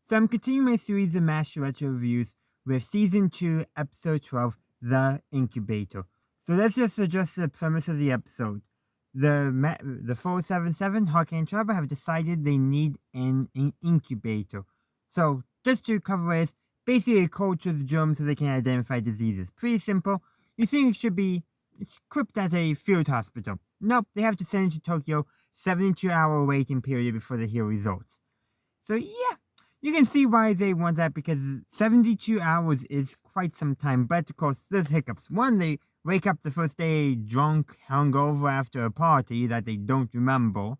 So I'm continuing my series of MASH retro reviews with Season 2, Episode 12, The Incubator. So let's just address the premise of the episode. The 477, Hawkeye and Trevor, have decided they need an incubator. So just to cover it, basically a culture of germs so they can identify diseases. Pretty simple. You think it should be equipped at a field hospital. Nope, they have to send it to Tokyo, 72-hour waiting period before they hear results. So yeah, you can see why they want that, because 72 hours is quite some time. But of course, there's hiccups. One, they wake up the first day drunk, hungover after a party that they don't remember.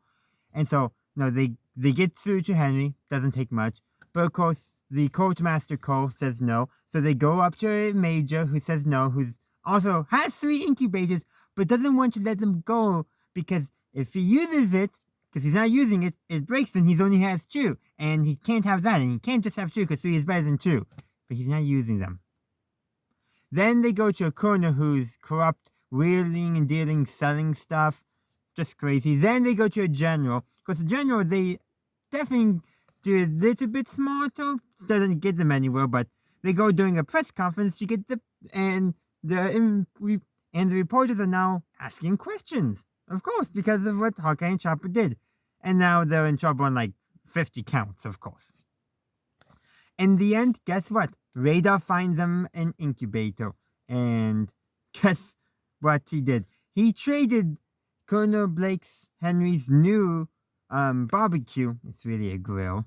And so, no, they get through to Henry. Doesn't take much. But of course, the Courtmaster Cole says no. So they go up to a major who says no, who's also has 3 incubators, but doesn't want to let them go, because if he uses it, because he's not using it, it breaks and he only has 2. And he can't have that, and he can't just have 2 because 3 is better than 2. But he's not using them. Then they go to a coroner who's corrupt, wheeling and dealing, selling stuff. Just crazy. Then they go to a general, because the general, they definitely do a little bit smarter. It doesn't get them anywhere, but they go during a press conference to get and the reporters are now asking questions. Of course, because of what Hawkeye and Chopper did. And now they're in trouble on like 50 counts, of course. In the end, guess what? Radar finds them an incubator. And guess what he did? He traded Colonel Henry's new barbecue, it's really a grill,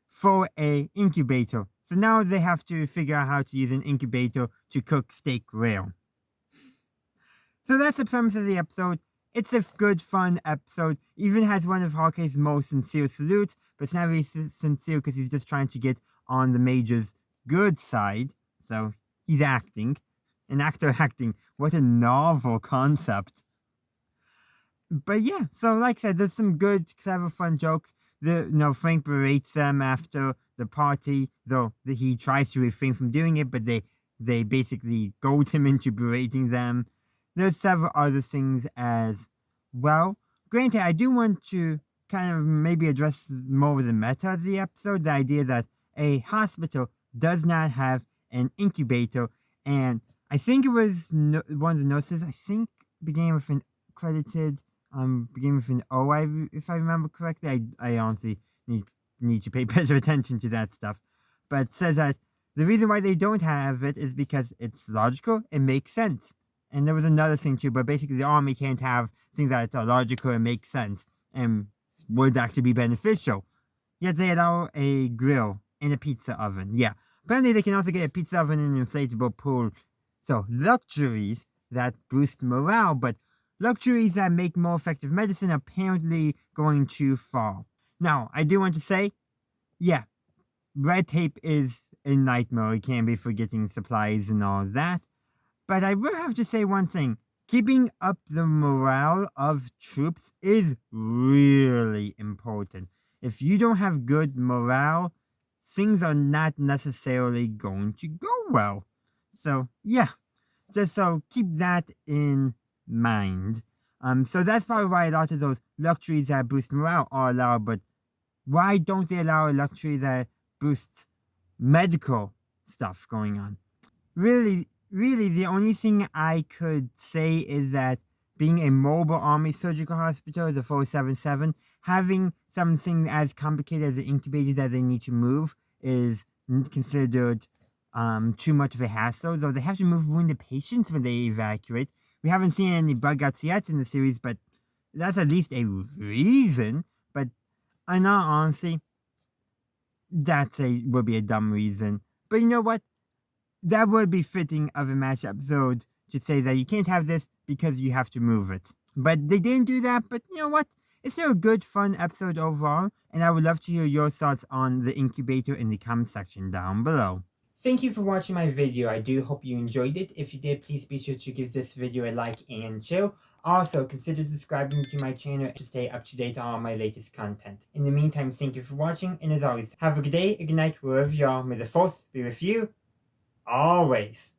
for a incubator. So now they have to figure out how to use an incubator to cook steak rail. So that's the premise of the episode. It's a good, fun episode. Even has one of Hawkeye's most sincere salutes, but it's not really sincere because he's just trying to get on the Major's good side. So he's acting. An actor acting. What a novel concept. But yeah, so like I said, there's some good, clever, fun jokes. Frank berates them after the party, though he tries to refrain from doing it, but they basically goad him into berating them. There's several other things as well. Granted, I do want to kind of maybe address more of the meta of the episode, the idea that a hospital does not have an incubator, and I think it was one of the nurses, I think, began with an credited, beginning with an O, if I remember correctly. I honestly need to pay better attention to that stuff. But it says that the reason why they don't have it is because it's logical, it makes sense. And there was another thing too, but basically the army can't have things that are logical and make sense and would actually be beneficial. Yet they allow a grill and a pizza oven. Yeah. Apparently they can also get a pizza oven and an inflatable pool. So luxuries that boost morale, but luxuries that make more effective medicine are apparently going too far. Now, I do want to say, yeah, red tape is a nightmare. It can be for getting supplies and all that. But I will have to say one thing. Keeping up the morale of troops is really important. If you don't have good morale, things are not necessarily going to go well. So, yeah. Just so keep that in mind. So that's probably why a lot of those luxuries that boost morale are allowed, but why don't they allow a luxury that boosts medical stuff going on? Really, the only thing I could say is that being a mobile army surgical hospital, the 477, having something as complicated as an incubator that they need to move is considered too much of a hassle, though they have to move wounded patients when they evacuate. We haven't seen any bug-outs yet in the series, but that's at least a reason. But in all honesty, would be a dumb reason. But you know what? That would be fitting of a MASH episode to say that you can't have this because you have to move it. But they didn't do that, but you know what? It's still a good, fun episode overall, and I would love to hear your thoughts on the incubator in the comment section down below. Thank you for watching my video. I do hope you enjoyed it. If you did, please be sure to give this video a like and share. Also, consider subscribing to my channel to stay up to date on all my latest content. In the meantime, thank you for watching, and as always, have a good day, a good night, wherever you are. May the force be with you always.